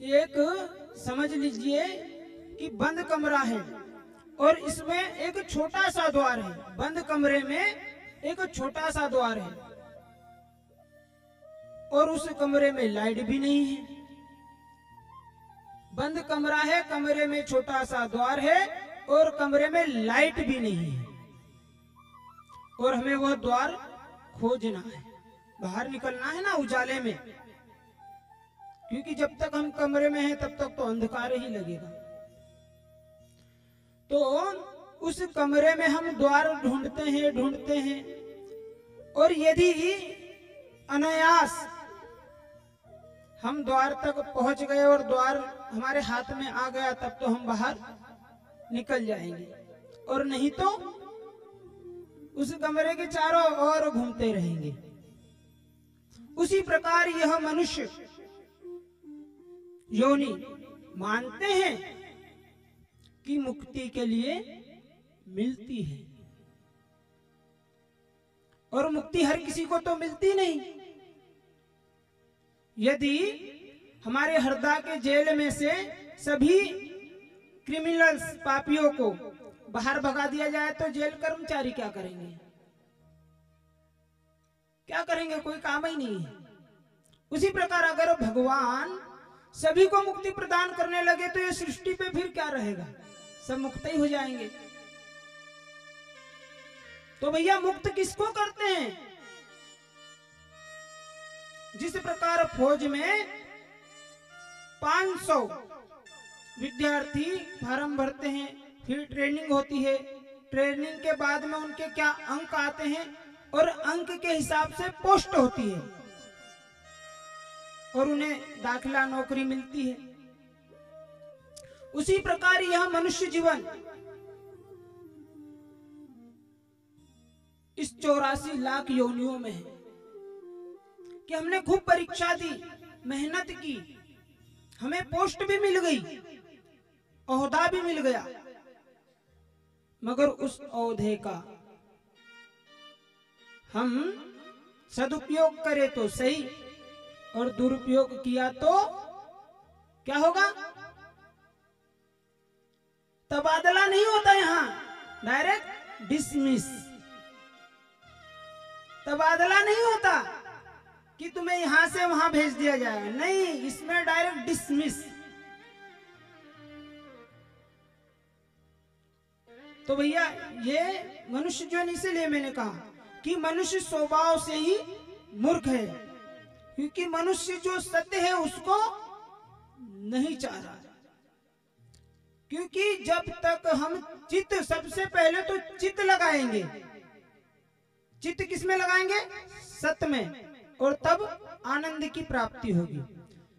एक समझ लीजिए कि बंद कमरा है और इसमें एक छोटा सा द्वार है। बंद कमरे में एक छोटा सा द्वार है और उस कमरे में लाइट भी नहीं है। बंद कमरा है, कमरे में छोटा सा द्वार है और कमरे में लाइट भी नहीं है और हमें वह द्वार खोजना है, बाहर निकलना है ना उजाले में, क्योंकि जब तक हम कमरे में हैं तब तक तो अंधकार ही लगेगा। तो उस कमरे में हम द्वार ढूंढते हैं और यदि अनायास हम द्वार तक पहुंच गए और द्वार हमारे हाथ में आ गया तब तो हम बाहर निकल जाएंगे, और नहीं तो उस कमरे के चारों ओर घूमते रहेंगे। उसी प्रकार यह मनुष्य योनि मानते हैं कि मुक्ति के लिए मिलती है, और मुक्ति हर किसी को तो मिलती नहीं। यदि हमारे हरदा के जेल में से सभी क्रिमिनल्स, पापियों को बाहर भगा दिया जाए तो जेल कर्मचारी क्या करेंगे? क्या करेंगे? कोई काम ही नहीं है। उसी प्रकार अगर भगवान सभी को मुक्ति प्रदान करने लगे तो ये सृष्टि पे फिर क्या रहेगा? सब मुक्त ही हो जाएंगे। तो भैया मुक्त किसको करते हैं? जिस प्रकार फौज में 500 विद्यार्थी फॉर्म भरते हैं, फिर ट्रेनिंग होती है, ट्रेनिंग के बाद में उनके क्या अंक आते हैं और अंक के हिसाब से पोस्ट होती है और उन्हें दाखिला नौकरी मिलती है। उसी प्रकार यह मनुष्य जीवन इस 84 लाख योनियों में है कि हमने खूब परीक्षा दी, मेहनत की, हमें पोस्ट भी मिल गई, ओहदा भी मिल गया, मगर उस ओहदे का हम सदुपयोग करें तो सही और दुरुपयोग किया तो क्या होगा? तबादला नहीं होता, यहां डायरेक्ट डिसमिस। तबादला नहीं होता कि तुम्हें यहां से वहां भेज दिया जाएगा, नहीं, इसमें डायरेक्ट डिसमिस। तो भैया ये मनुष्य जो, इसीलिए मैंने कहा कि मनुष्य स्वभाव से ही मूर्ख है, क्योंकि मनुष्य जो सत्य है उसको नहीं चाह रहा। क्योंकि जब तक हम चित्त, सबसे पहले तो चित्त लगाएंगे, चित्त किसमें लगाएंगे? सत्य में, और तब आनंद की प्राप्ति होगी।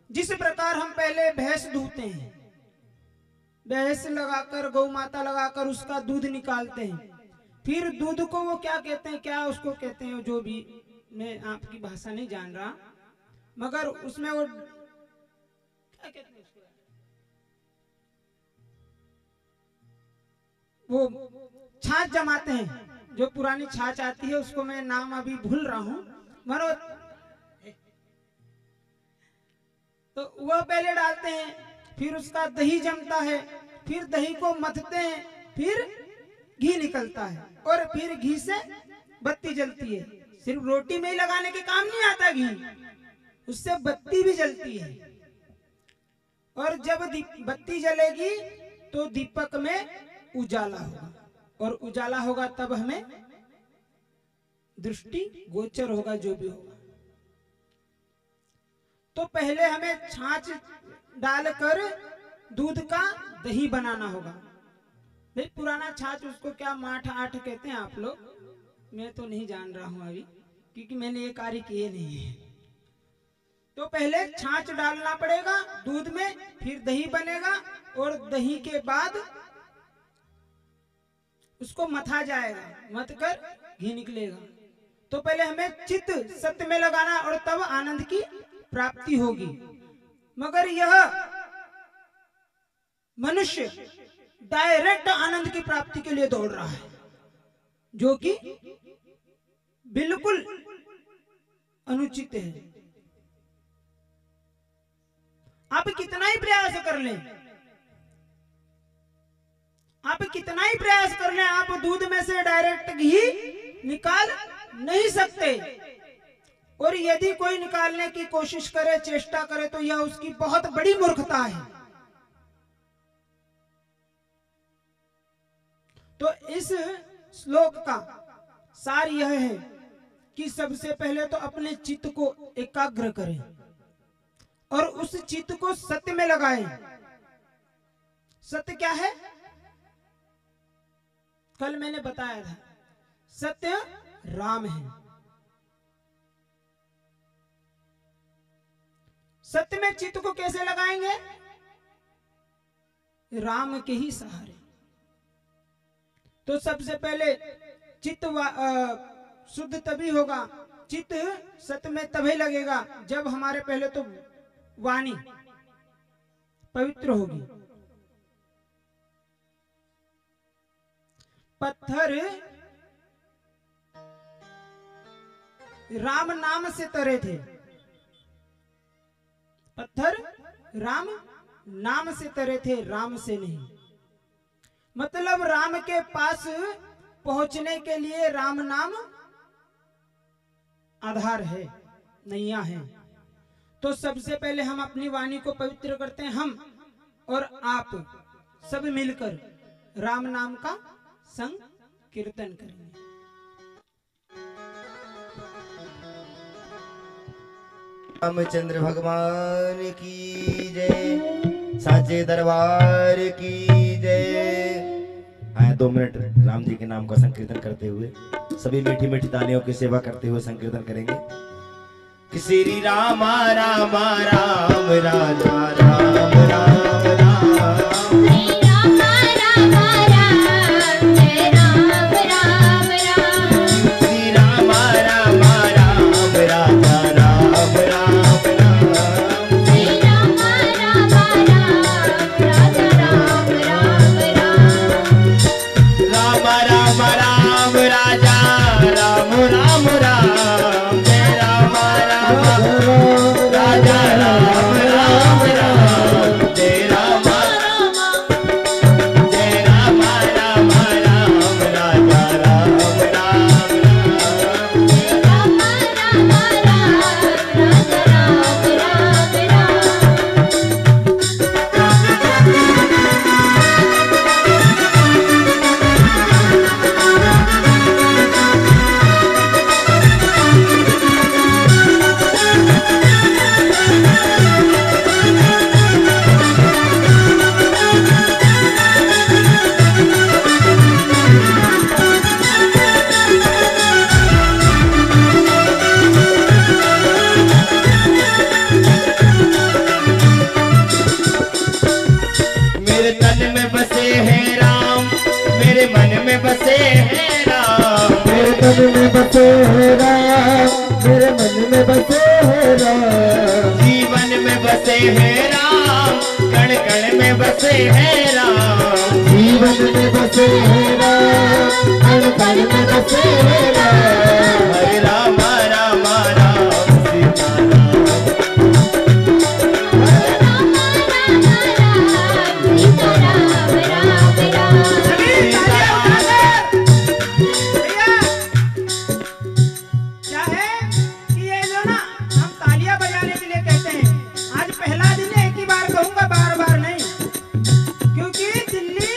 जिस प्रकार हम पहले भैंस दूहते हैं, भैंस लगाकर, गौ माता लगाकर उसका दूध निकालते हैं, फिर दूध को वो क्या कहते हैं, क्या उसको कहते हैं, जो भी, मैं आपकी भाषा नहीं जान रहा, मगर उसमें वो क्या कहते हैं उसको, वो छाछ जमाते हैं, जो पुरानी छाछ आती है, उसको मैं नाम अभी भूल रहा हूं, मरो तो वह पहले डालते हैं, फिर उसका दही जमता है, फिर दही को मथते हैं, फिर घी निकलता है और फिर घी से बत्ती जलती है। सिर्फ रोटी में ही लगाने के काम नहीं आता घी, उससे बत्ती भी जलती है। और जब बत्ती जलेगी तो दीपक में उजाला होगा, और उजाला होगा तब हमें दृष्टि गोचर होगा, जो भी होगा। तो पहले हमें छाछ डालकर दूध का दही बनाना होगा। भाई पुराना छाछ, उसको क्या माठ आठ कहते हैं आप लोग, मैं तो नहीं जान रहा हूं अभी, क्योंकि मैंने ये कार्य किए नहीं है। तो पहले छाछ डालना पड़ेगा दूध में, फिर दही बनेगा, और दही के बाद उसको मथा जाएगा, मथ कर घी निकलेगा। तो पहले हमें चित्त सत्य में लगाना और तब आनंद की प्राप्ति होगी। मगर यह मनुष्य डायरेक्ट आनंद की प्राप्ति के लिए दौड़ रहा है, जो कि बिल्कुल अनुचित है। आप कितना ही प्रयास कर लें, आप कितना ही प्रयास कर लें, आप दूध में से डायरेक्ट घी निकाल नहीं सकते। और यदि कोई निकालने की कोशिश करे, चेष्टा करे, तो यह उसकी बहुत बड़ी मूर्खता है। तो इस श्लोक का सार यह है कि सबसे पहले तो अपने चित्त को एकाग्र करें और उस चित्त को सत्य में लगाएं। सत्य क्या है? कल मैंने बताया था, सत्य राम है। सत्य में चित्त को कैसे लगाएंगे? राम के ही सहारे। तो सबसे पहले चित्त शुद्ध तभी होगा, चित्त सत्य में तभी लगेगा जब हमारे पहले तो वाणी पवित्र होगी। पत्थर राम नाम से तरे थे, पत्थर राम नाम से तरे थे, राम से नहीं। मतलब राम के पास पहुंचने के लिए राम नाम आधार है, नैया है। तो सबसे पहले हम अपनी वाणी को पवित्र करते हैं, हम और आप सब मिलकर राम नाम का संकीर्तन करेंगे। रामचंद्र भगवान की जय, साचे दरबार की जय। आए 2 मिनट राम जी के नाम का संकीर्तन करते हुए सभी मीठी मीठी तालियों की सेवा करते हुए संकीर्तन करेंगे कि श्री रामा रामा राम राजा राम राम राम, श्री रामा रामा राम जय राम राम राम, श्री रामा रामा राम राजा राम राम राम, श्री रामा रामा राम राजा राम राम राम, राम राम राम राजा राम राम राम, जय राम राम राजा राम राम राम, जय राम जय राम राम राम राजा राम राम राम, श्री रामा रामा राम राजा राम राम राम। मेरे तन में बसे हैं राम, मेरे मन में बसे हैं राम, मेरे तन में बसे है राम, मेरे मन में बसे है राम, जीवन में बसे हैं राम, कण कण में बसे हैं राम, जीवन में बसे है राम, कण कण में बसे है राम, हरे राम राम राम सीता राम, रामा रामा राम सीता राम राम राम। सभी तालियां बजाकर। भैया क्या है कि ये जो ना हम तालियां बजाने के लिए कहते हैं, आज पहला दिन है, एक ही बार कहूंगा, बार बार नहीं, क्योंकि दिल्ली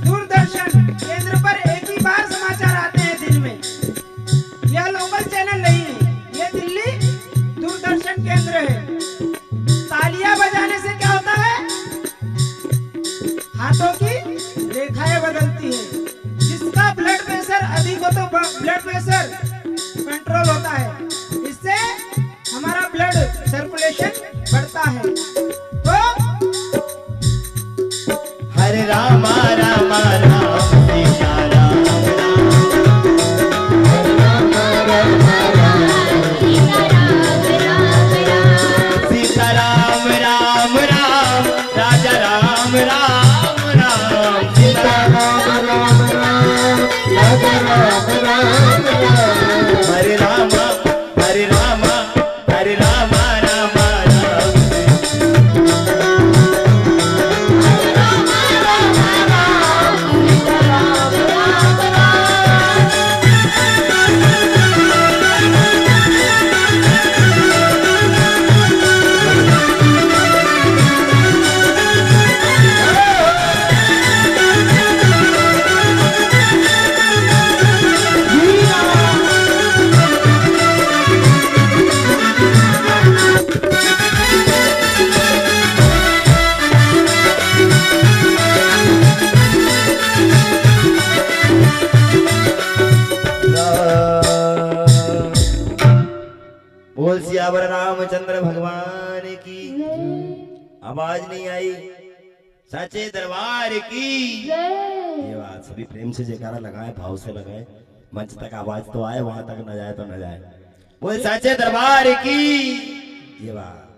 दूरदर्शन केंद्र पर एक ही बार समाचार आते हैं दिन में। यह लोकल चैनल नहीं है, यह दिल्ली दूरदर्शन केंद्र है। तालियां बजाने से क्या होता है? हाथों की रेखाएं बदलती है। जिसका ब्लड प्रेशर अधिक हो तो ब्लड प्रेशर कंट्रोल होता है, इससे हमारा ब्लड सर्कुलेशन बढ़ता है। तो हरे राम राम राम सीता राम राम, रामा रामा राम सीता राम राम राम, सीता राम राम राम राजा राम राम राम, सीता राम राम राम, राजा राम राम राम, हरे राम राम राम राम राम, आवाज नहीं आई। साचे दरबार की ये बात सभी प्रेम से जयकारा लगाए, भाव से लगाए। मंच तक आवाज तो आए, वहां तक न जाए तो न जाए। वो साचे दरबार की ये बात।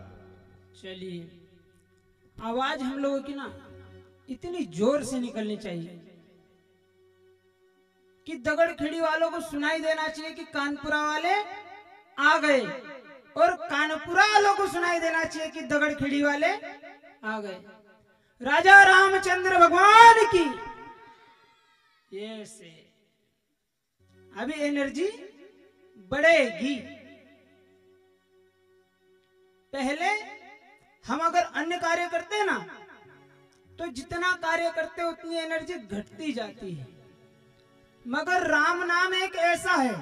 चलिए, आवाज हम लोगों की ना इतनी जोर से निकलनी चाहिए कि दगड़ खिड़ी वालों को सुनाई देना चाहिए कि कानपुरा वाले आ गए, और कानपुरा वालों को सुनाई देना चाहिए कि दगड़ खिड़ी वाले आ गए। राजा रामचंद्र भगवान की ये से अभी एनर्जी बढ़ेगी। पहले हम अगर अन्य कार्य करते हैं ना, तो जितना कार्य करते उतनी एनर्जी घटती जाती है, मगर राम नाम एक ऐसा है,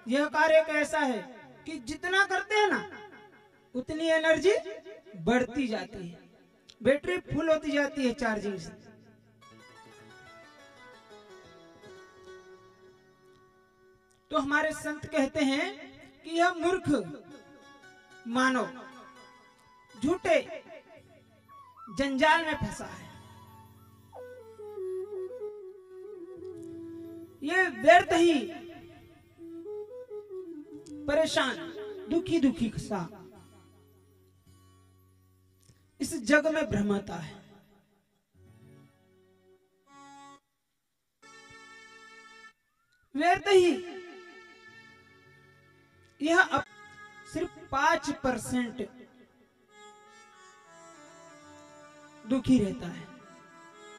यह कार्य एक ऐसा है कि जितना करते हैं ना उतनी एनर्जी बढ़ती जाती है, बैटरी फुल होती जाती है चार्जिंग से। तो हमारे संत कहते हैं कि यह मूर्ख मानव झूठे जंजाल में फंसा है, ये व्यर्थ ही परेशान दुखी दुखी सा इस जग में भ्रमता है। व्यर्थ ही यह सिर्फ 5% दुखी रहता है।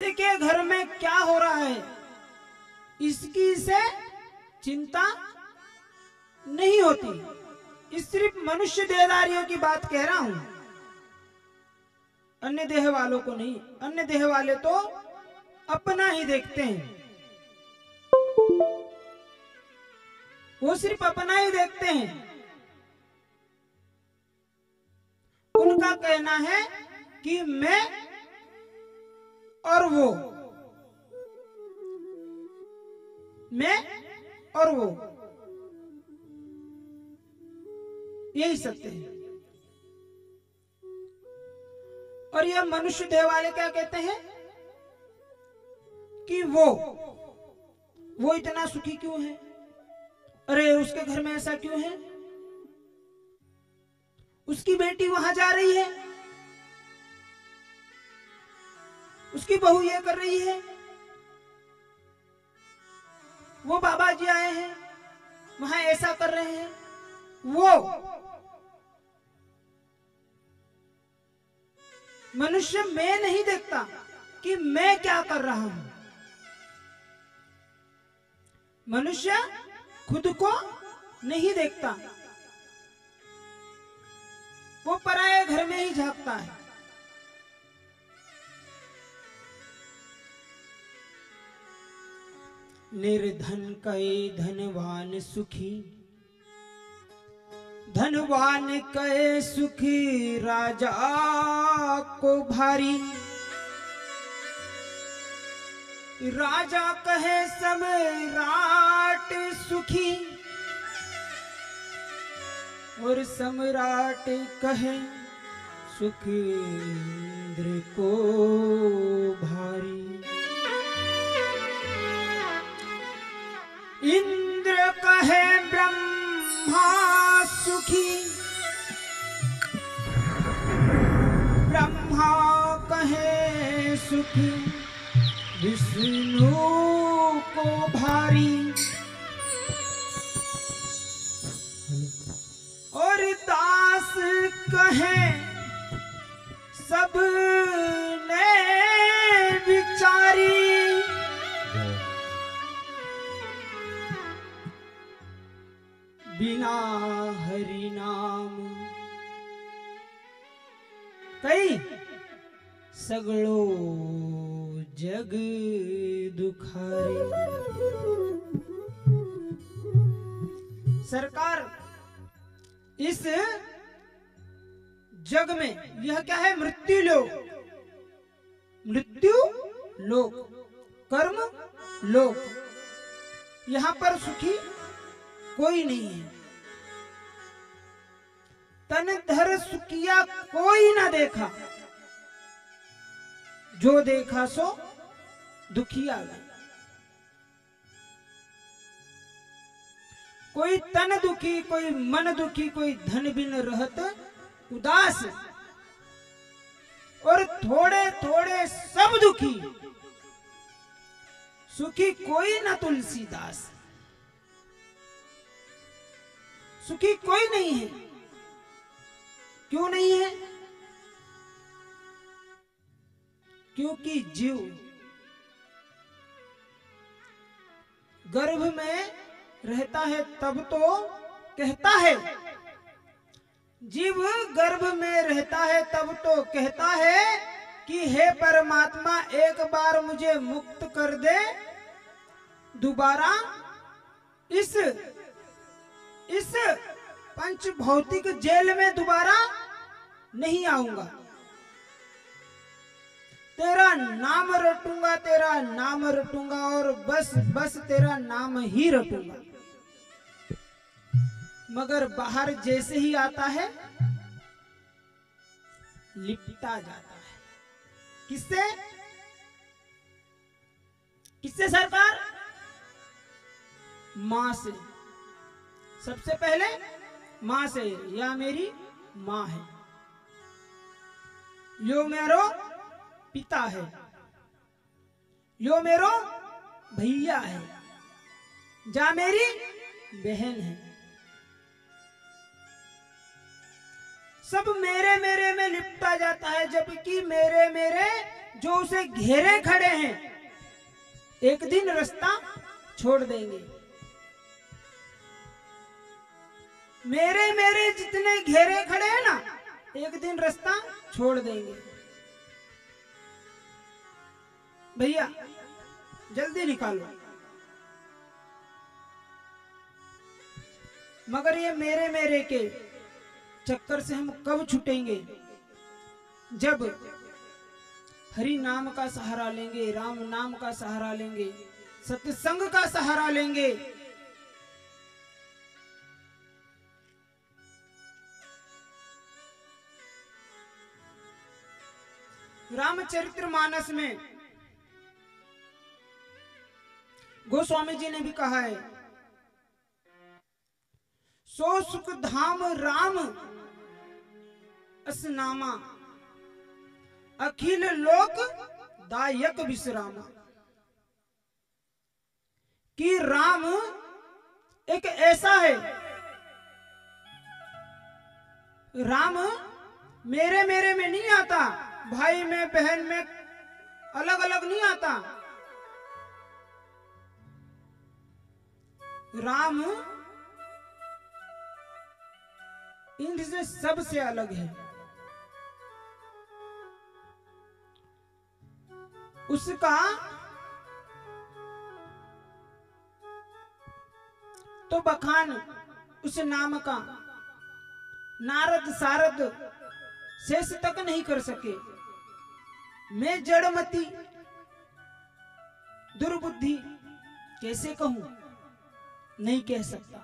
देखिए घर में क्या हो रहा है इसकी से चिंता नहीं होती। इस सिर्फ मनुष्य देहधारियों की बात कह रहा हूं, अन्य देह वालों को नहीं। अन्य देह वाले तो अपना ही देखते हैं, वो सिर्फ अपना ही देखते हैं। उनका कहना है कि मैं और वो, मैं और वो, यही सत्य है। और यह मनुष्य देह वाले क्या कहते हैं कि वो इतना सुखी क्यों है, अरे उसके घर में ऐसा क्यों है, उसकी बेटी वहां जा रही है, उसकी बहू ये कर रही है, वो बाबा जी आए हैं वहां ऐसा कर रहे हैं। वो मनुष्य मैं नहीं देखता कि मैं क्या कर रहा हूं। मनुष्य खुद को नहीं देखता, वो पराये घर में ही झांकता है। निर्धन कहे धनवान सुखी, धनवान कहे सुखी राजा को भारी। राजा कहे सम्राट सुखी, और सम्राट कहे सुख इंद्र को भारी। इंद्र कहे ब्रह्मा सुखी, ब्रह्मा कहे सुखी विष्णु को भारी। और दास कहे सब ने विचारी। बिना हरि नाम कई सगड़ो जग दुखारी। सरकार इस जग में यह क्या है, मृत्यु लोक, मृत्यु लोक, कर्म लोक। यहां पर सुखी कोई नहीं है। तन धर सुखिया कोई ना देखा, जो देखा सो दुखी आवे। कोई तन दुखी, कोई मन दुखी, कोई धन बिन रहत उदास, और थोड़े थोड़े सब दुखी, सुखी कोई न तुलसीदास। सुखी कोई नहीं है। क्यों नहीं है? क्योंकि जीव गर्भ में रहता है तब तो कहता है, जीव गर्भ में रहता है तब तो कहता है कि हे परमात्मा एक बार मुझे मुक्त कर दे, दोबारा इस पंच भौतिक जेल में दोबारा नहीं आऊंगा। तेरा नाम रटूंगा, तेरा नाम रटूंगा, और बस बस तेरा नाम ही रटूंगा। मगर बाहर जैसे ही आता है लिपटा जाता है। किससे? किससे सरकार? मां से। सबसे पहले मां से, या मेरी मां है, यो मेरो पिता है, यो मेरो भैया है, जा मेरी बहन है। सब मेरे मेरे में लिपटा जाता है, जबकि मेरे मेरे जो उसे घेरे खड़े हैं एक दिन रास्ता छोड़ देंगे। मेरे मेरे जितने घेरे खड़े हैं ना, एक दिन रास्ता छोड़ देंगे। भैया जल्दी निकालो। मगर ये मेरे मेरे के चक्कर से हम कब छूटेंगे? जब हरि नाम का सहारा लेंगे, राम नाम का सहारा लेंगे, सत्संग का सहारा लेंगे। रामचरितमानस में गोस्वामी जी ने भी कहा है, सो सुख धाम राम असनामा, अखिल लोक दायक विश्रामा। कि राम एक ऐसा है, राम मेरे मेरे में नहीं आता, भाई में बहन में अलग अलग नहीं आता। राम इनसे सबसे अलग है। उसका तो बखान उस नाम का नारद सारद शेष तक नहीं कर सके। मैं जड़मती दुर्बुद्धि कैसे कहूं? नहीं कह सकता।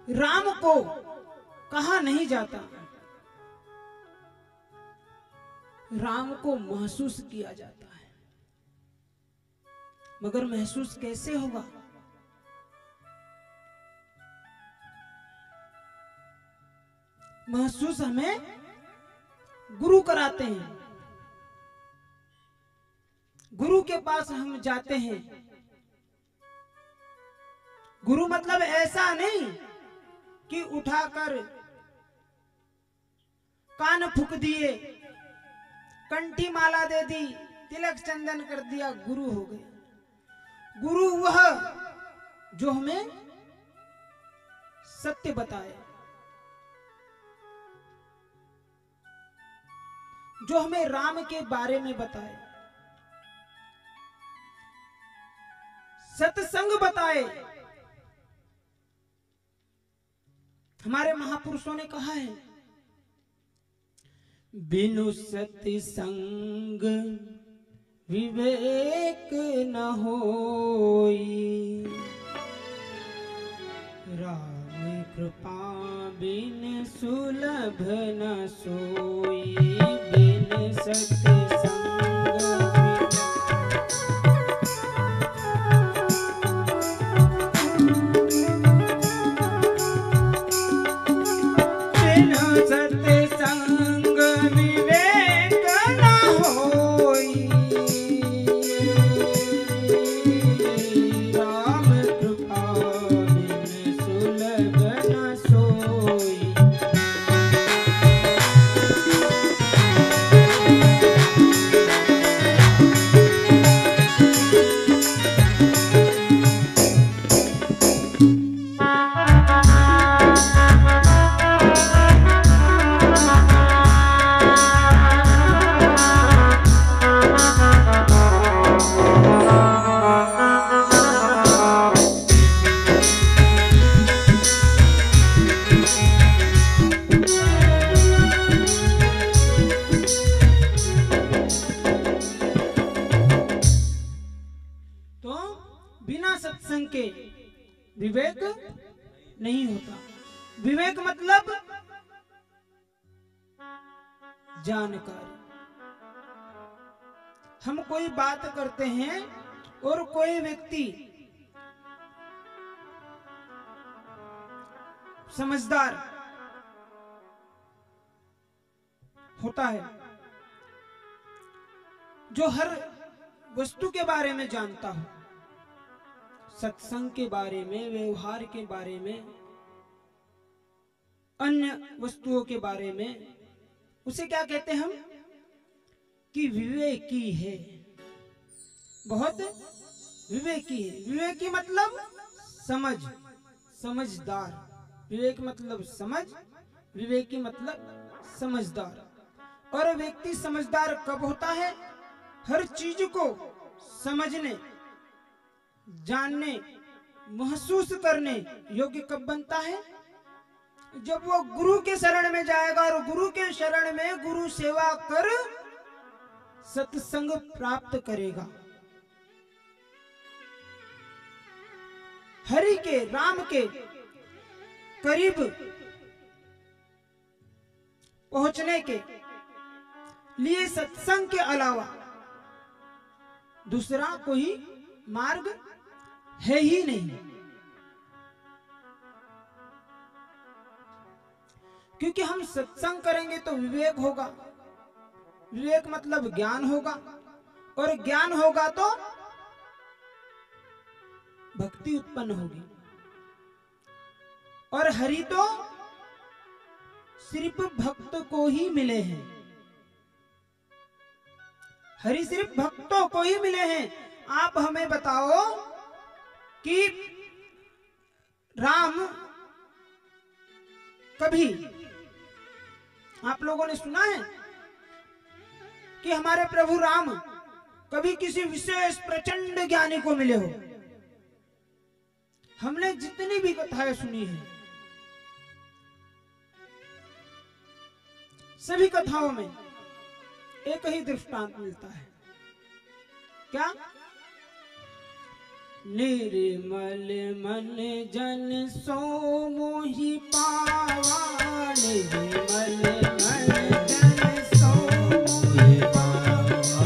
राम को कहा नहीं जाता, राम को महसूस किया जाता है। मगर महसूस कैसे होगा? महसूस हमें गुरु कराते हैं। गुरु के पास हम जाते हैं। गुरु मतलब ऐसा नहीं कि उठाकर कान फूक दिए, कंठी माला दे दी, तिलक चंदन कर दिया, गुरु हो गए। गुरु वह जो हमें सत्य बताए, जो हमें राम के बारे में बताए, सत्संग बताए। हमारे महापुरुषों ने कहा है, बिनु सत्संग विवेक न होई, राम कृपा बिन सुलभ न सोई, बिन सत्संग बिन सत्संग विवेक न होई, राम कृपा बिन सुलभ न सोई। तो बिना सत्संग के विवेक नहीं होता। विवेक मतलब जानकारी। हम कोई बात करते हैं और कोई व्यक्ति समझदार होता है जो हर वस्तु के बारे में जानता हो, सत्संग के बारे में, व्यवहार के बारे में, अन्य वस्तुओं के बारे में, उसे क्या कहते हैं हम कि विवेकी है, बहुत विवेकी है। विवेकी मतलब समझ, समझदार। विवेक मतलब समझ, विवेकी मतलब समझदार। और व्यक्ति समझदार कब होता है? हर चीज को समझने, जानने, महसूस करने योग्य कब बनता है? जब वो गुरु के शरण में जाएगा और गुरु के शरण में गुरु सेवा कर सत्संग प्राप्त करेगा। हरि के, राम के करीब पहुंचने के लिए सत्संग के अलावा दूसरा कोई मार्ग है ही नहीं। क्योंकि हम सत्संग करेंगे तो विवेक होगा, विवेक मतलब ज्ञान होगा, और ज्ञान होगा तो भक्ति उत्पन्न होगी। और हरि तो सिर्फ भक्त को ही मिले हैं, हरि सिर्फ भक्तों को ही मिले हैं। आप हमें बताओ कि राम कभी, आप लोगों ने सुना है कि हमारे प्रभु राम कभी किसी विशेष प्रचंड ज्ञानी को मिले हो? हमने जितनी भी कथाएं सुनी है, सभी कथाओं में एक ही दृष्टांत मिलता है। क्या? निर्मल मन जन सो मोहि पावा, निर्मल मन जन सो मोहि पावा,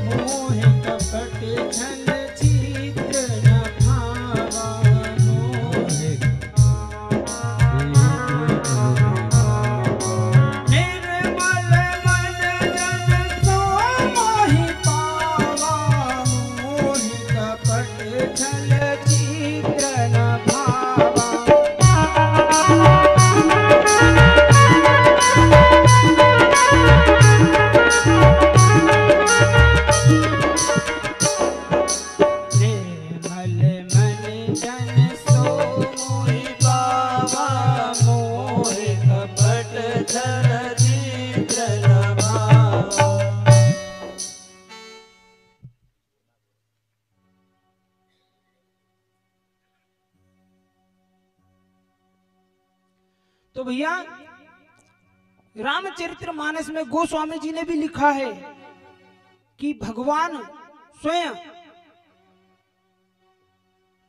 मोह कपट छल छिद्र न भावा, मोह तो भैया रामचरितमानस में गोस्वामी जी ने भी लिखा है कि भगवान स्वयं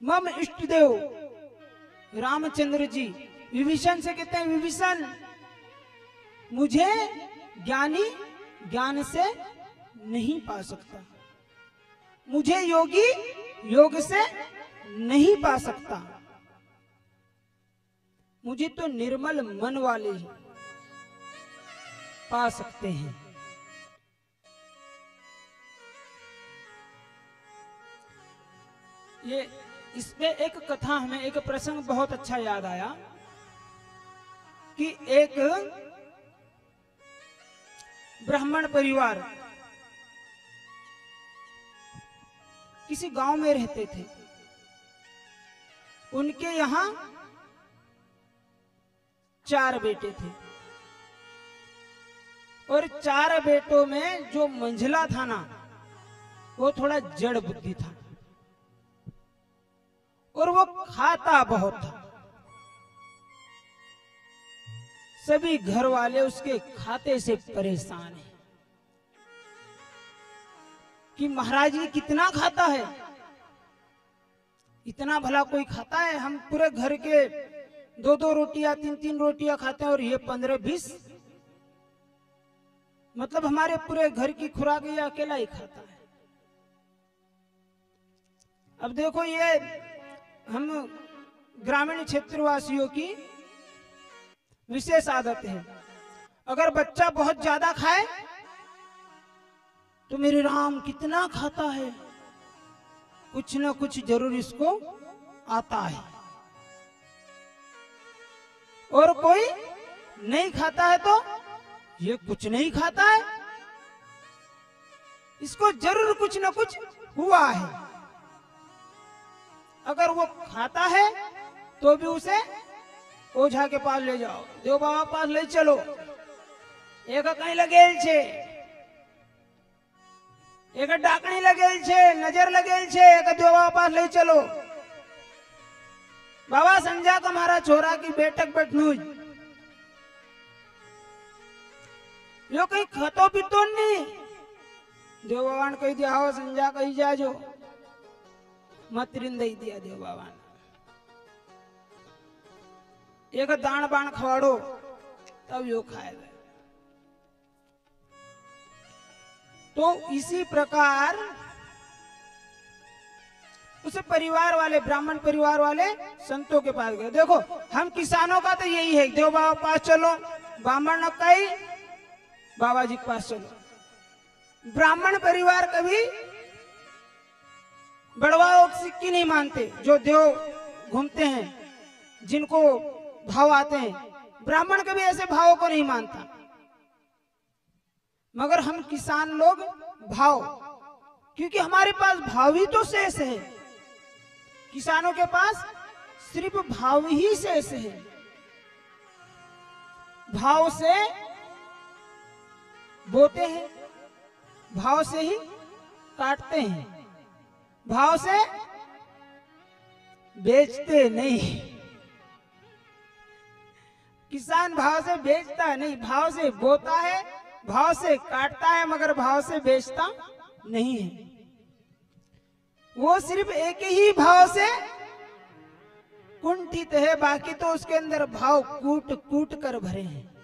मम इष्ट देव रामचंद्र जी विभीषण से कहते हैं, विभीषण मुझे ज्ञानी ज्ञान से नहीं पा सकता, मुझे योगी योग से नहीं पा सकता, मुझे तो निर्मल मन वाले ही पा सकते हैं। ये इसमें एक कथा, हमें एक प्रसंग बहुत अच्छा याद आया कि एक ब्राह्मण परिवार किसी गांव में रहते थे। उनके यहां 4 बेटे थे और 4 बेटों में जो मंझला था ना, वो थोड़ा जड़ बुद्धि था और वो खाता बहुत था। सभी घर वाले उसके खाते से परेशान हैं कि महाराज ये कितना खाता है, इतना भला कोई खाता है? हम पूरे घर के 2-2 रोटियां 3-3 रोटियां खाते हैं और ये 15-20, मतलब हमारे पूरे घर की खुराक ये अकेला ही खाता है। अब देखो, ये हम ग्रामीण क्षेत्रवासियों की विशेष आदत है, अगर बच्चा बहुत ज्यादा खाए तो मेरे राम कितना खाता है, कुछ ना कुछ जरूर इसको आता है। और कोई नहीं खाता है तो ये कुछ नहीं खाता है, इसको जरूर कुछ ना कुछ हुआ है। अगर वो खाता है तो भी उसे ओझा के पास ले जाओ, देव बाबा पास ले चलो, एक कहीं लगेल छे, एक डाकणी लगेल छे, नजर लगेल छे, एक देव बाबा पास ले चलो। बाबा संजा का मारा छोरा की बेटक बैठनूज, यो कहीं खतो पीतो नहीं, देव बाबा ने कही दिया, हो संजा कही जाजो, मत रिन दई दिया देव बाबा ने। एक दान बाण खवाड़ो तब यो खाएगा। तो इसी प्रकार उसे परिवार वाले, ब्राह्मण परिवार वाले संतों के पास गए। देखो, हम किसानों का तो यही है, देव बाबा पास चलो, ब्राह्मण न कही बाबा जी के पास चलो। ब्राह्मण परिवार कभी बड़वाओं सिक्की नहीं मानते, जो देव घूमते हैं, जिनको भाव आते हैं, ब्राह्मण कभी ऐसे भावों को नहीं मानता। मगर हम किसान लोग भाव, क्योंकि हमारे पास भाव ही तो शेष है, किसानों के पास सिर्फ भाव ही शेष है। भाव से बोते हैं, भाव से ही काटते हैं, भाव से बेचते नहीं। किसान भाव से बेचता नहीं, भाव से बोता है, भाव से काटता है, मगर भाव से बेचता नहीं है। वो सिर्फ एक ही भाव से कुंठित है, बाकी तो उसके अंदर भाव कूट कूट कर भरे हैं।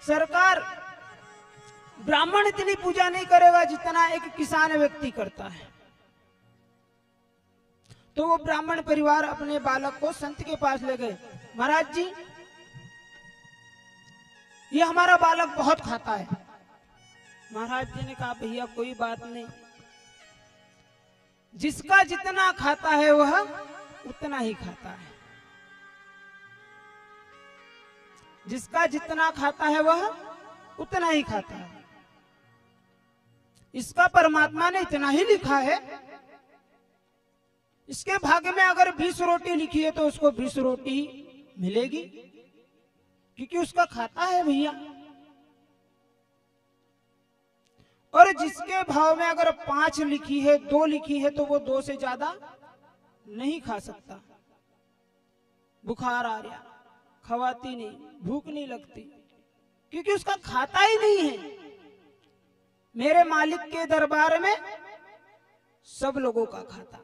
सरकार ब्राह्मण इतनी पूजा नहीं करेगा जितना एक किसान व्यक्ति करता है। तो वो ब्राह्मण परिवार अपने बालक को संत के पास ले गए, महाराज जी ये हमारा बालक बहुत खाता है। महाराज जी ने कहा, भैया कोई बात नहीं, जिसका जितना खाता है वह उतना ही खाता है, जिसका जितना खाता है वह उतना ही खाता है। इसका परमात्मा ने इतना ही लिखा है, इसके भाग्य में अगर 20 रोटी लिखी है तो उसको 20 रोटी मिलेगी, क्योंकि उसका खाता है भैया। और जिसके भाव में अगर 5 लिखी है, 2 लिखी है, तो वो 2 से ज्यादा नहीं खा सकता। बुखार आ रहा, खवाती नहीं, भूख नहीं लगती, क्योंकि उसका खाता ही नहीं है। मेरे मालिक के दरबार में सब लोगों का खाता,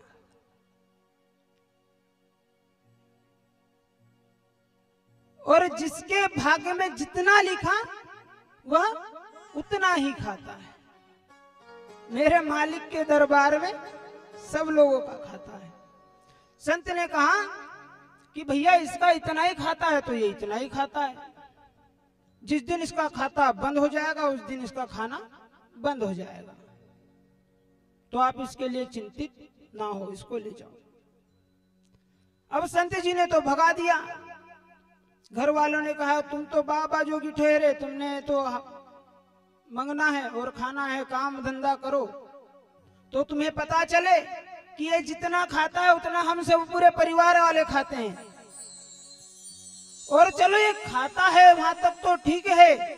और जिसके भाग्य में जितना लिखा वह उतना ही खाता है। मेरे मालिक के दरबार में सब लोगों का खाता है। संत ने कहा कि भैया इसका इतना ही खाता है तो ये इतना ही खाता है, जिस दिन इसका खाता बंद हो जाएगा उस दिन इसका खाना बंद हो जाएगा, तो आप इसके लिए चिंतित ना हो, इसको ले जाओ। अब संत जी ने तो भगा दिया। घर वालों ने कहा तुम तो बाबा जोगी ठहरे, तुमने तो मंगना है और खाना है, काम धंधा करो, तो तुम्हें पता चले कि ये जितना खाता है उतना हम सब पूरे परिवार वाले खाते हैं। और चलो ये खाता है वहां तक तो ठीक है,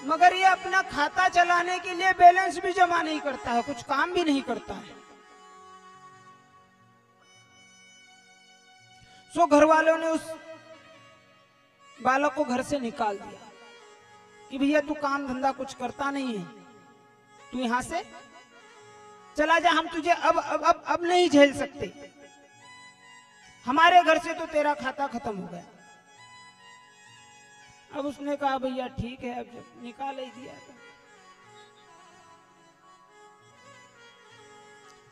मगर ये अपना खाता चलाने के लिए बैलेंस भी जमा नहीं करता है, कुछ काम भी नहीं करता है। सो घर वालों ने उस बालक को घर से निकाल दिया कि भैया तू काम धंधा कुछ करता नहीं है, तू यहां से चला जा, हम तुझे अब नहीं झेल सकते, हमारे घर से तो तेरा खाता खत्म हो गया। अब उसने कहा भैया ठीक है, अब जब निकाल ही दिया तो।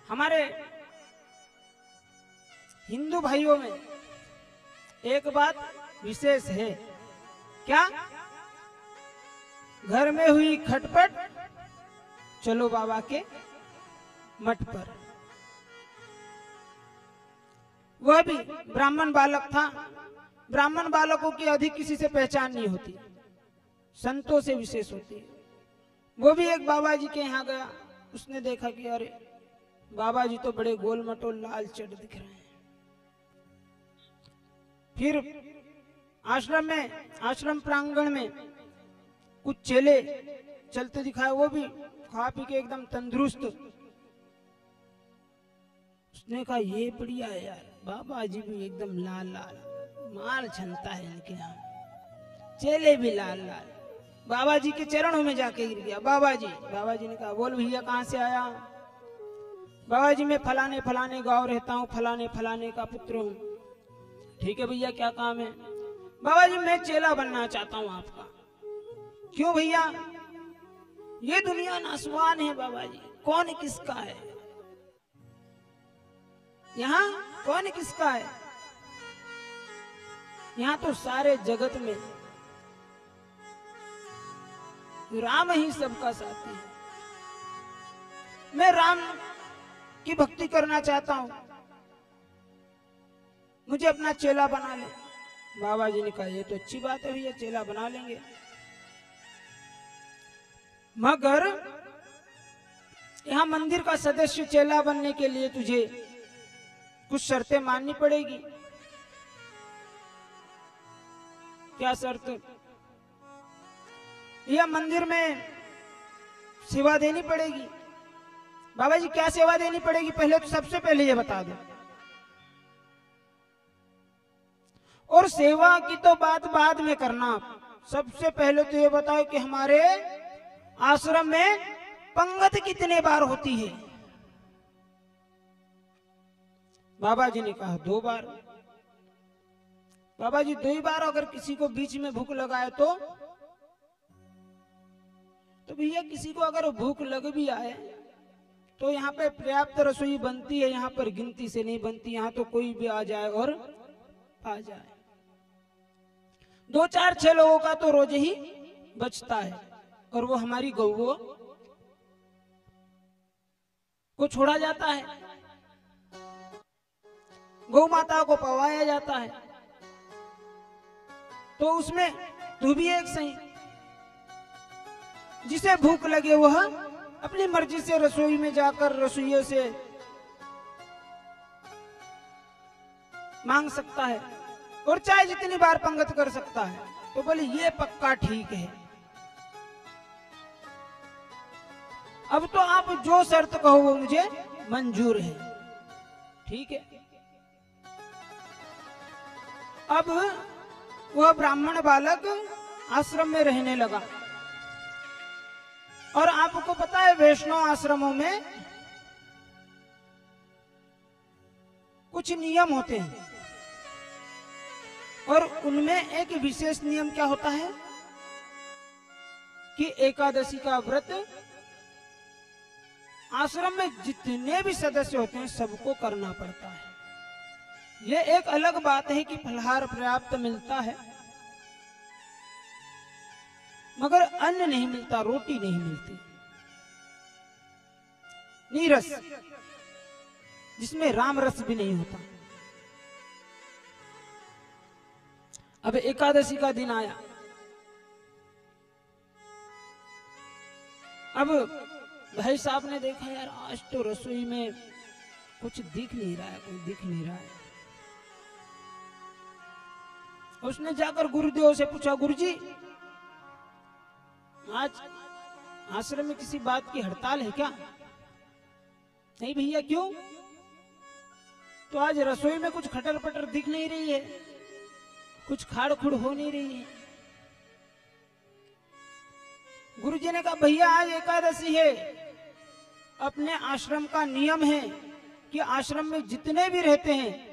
हमारे हिंदू भाइयों में एक बात विशेष है, क्या? घर में हुई खटपट चलो बाबा के मठ पर। वह भी ब्राह्मण बालक था। ब्राह्मण बालकों की अधिक किसी से पहचान नहीं होती, संतों से विशेष होती है। वो भी एक बाबा जी के यहाँ गया, उसने देखा कि अरे बाबा जी तो बड़े गोल मटोल लाल चट दिख रहे हैं। फिर आश्रम प्रांगण में कुछ चेले चलते दिखाए, वो भी खा पी के एकदम तंदुरुस्त। उसने कहा ये बढ़िया है यार, बाबा जी भी एकदम लाल लाल, माल छनता है इनके यहाँ, चेले भी लाल लाल। बाबा जी के चरणों में जाके गिर गया। बाबा जी ने कहा बोल भैया कहाँ से आया? बाबा जी मैं फलाने फलाने गांव रहता हूँ, फलाने फलाने का पुत्र हूँ। ठीक है भैया क्या काम है? बाबा जी मैं चेला बनना चाहता हूँ आपका। क्यों भैया? ये दुनिया नासवान है बाबा जी, कौन किसका है यहाँ, कौन किसका है? यहाँ तो सारे जगत में राम ही सबका साथी है। मैं राम की भक्ति करना चाहता हूं, मुझे अपना चेला बना ले। बाबा जी ने कहा ये तो अच्छी बात है भैया, चेला बना लेंगे, मगर यहाँ मंदिर का सदस्य चेला बनने के लिए तुझे कुछ शर्तें माननी पड़ेगी। क्या शर्त? यह मंदिर में सेवा देनी पड़ेगी। बाबा जी क्या सेवा देनी पड़ेगी? पहले तो सबसे पहले ये बता दो, और सेवा की तो बात बाद में करना। सबसे पहले तो ये बताओ कि हमारे आश्रम में पंगत कितने बार होती है? बाबा जी ने कहा 2 बार। बाबा जी 2 ही बार, अगर किसी को बीच में भूख लगाए तो भैया किसी को अगर भूख लग भी आए तो यहाँ पे पर्याप्त रसोई बनती है, यहाँ पर गिनती से नहीं बनती, यहाँ तो कोई भी आ जाए और आ जाए। 2, 4, 6 लोगों का तो रोज ही बचता है, और वो हमारी गौओं को छोड़ा जाता है, गौ माता को पवाया जाता है, तो उसमें तू भी एक सही। जिसे भूख लगे वह अपनी मर्जी से रसोई में जाकर रसोइयों से मांग सकता है, और चाहे जितनी बार पंगत कर सकता है। तो बोले ये पक्का ठीक है। अब तो आप जो शर्त कहो वो मुझे मंजूर है। ठीक है। अब वह ब्राह्मण बालक आश्रम में रहने लगा, और आपको पता है वैष्णव आश्रमों में कुछ नियम होते हैं, और उनमें एक विशेष नियम क्या होता है कि एकादशी का व्रत आश्रम में जितने भी सदस्य होते हैं सबको करना पड़ता है। ये एक अलग बात है कि फलहार पर्याप्त मिलता है मगर अन्न नहीं मिलता, रोटी नहीं मिलती, नीरस जिसमें राम रस भी नहीं होता। अब एकादशी का दिन आया, अब भाई साहब ने देखा यार आज तो रसोई में कुछ दिख नहीं रहा है, कोई दिख नहीं रहा है। उसने जाकर गुरुदेव से पूछा, गुरुजी आज आश्रम में किसी बात की हड़ताल है क्या? नहीं भैया, क्यों? तो आज रसोई में कुछ खटर पटर दिख नहीं रही है, कुछ खाड़ खुड़ हो नहीं रही है। गुरुजी ने कहा भैया आज एकादशी है, अपने आश्रम का नियम है कि आश्रम में जितने भी रहते हैं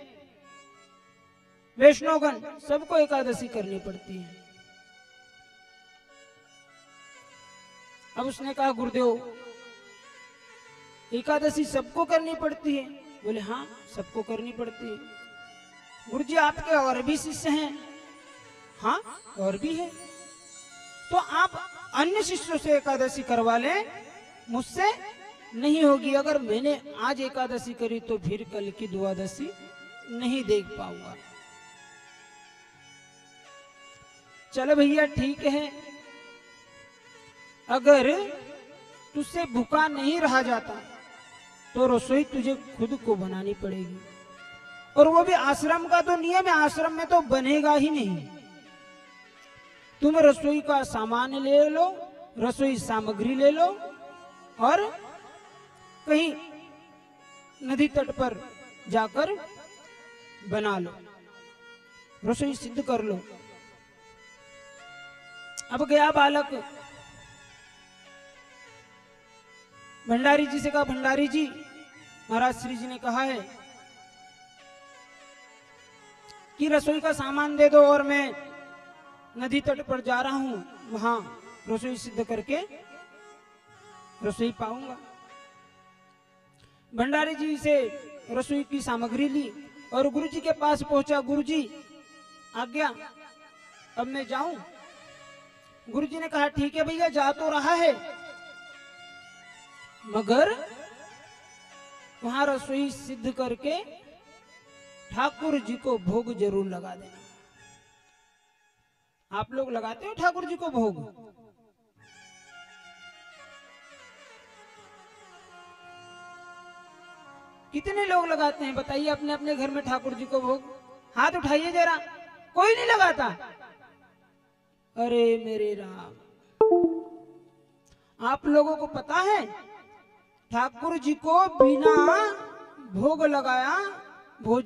वैष्णवगण सबको एकादशी करनी पड़ती है। अब उसने कहा गुरुदेव एकादशी सबको करनी पड़ती है? बोले हाँ सबको करनी पड़ती है। गुरुजी आपके और भी शिष्य हैं? हाँ और भी है। तो आप अन्य शिष्यों से एकादशी करवा लें, मुझसे नहीं होगी। अगर मैंने आज एकादशी करी तो फिर कल की द्वादशी नहीं देख पाऊंगा। चलो भैया ठीक है, अगर तुझसे भूखा नहीं रहा जाता तो रसोई तुझे खुद को बनानी पड़ेगी, और वो भी आश्रम का तो नियम है, आश्रम में तो बनेगा ही नहीं। तुम रसोई का सामान ले लो, रसोई सामग्री ले लो और कहीं नदी तट पर जाकर बना लो, रसोई सिद्ध कर लो। अब गया बालक, भंडारी जी से कहा भंडारी जी महाराज श्री जी ने कहा है कि रसोई का सामान दे दो और मैं नदी तट पर जा रहा हूं, वहां रसोई सिद्ध करके रसोई पाऊंगा। भंडारी जी से रसोई की सामग्री ली और गुरुजी के पास पहुंचा। गुरुजी आज्ञा, अब मैं जाऊं? गुरुजी ने कहा ठीक है भैया जा तो रहा है, मगर वहां रसोई सिद्ध करके ठाकुर जी को भोग जरूर लगा देना। आप लोग लगाते हो ठाकुर जी को भोग? कितने लोग लगाते हैं बताइए अपने अपने घर में ठाकुर जी को भोग? हाथ उठाइए जरा, कोई नहीं लगाता। अरे मेरे राम, आप लोगों को पता है ठाकुर जी को बिना भोग लगाया भोजन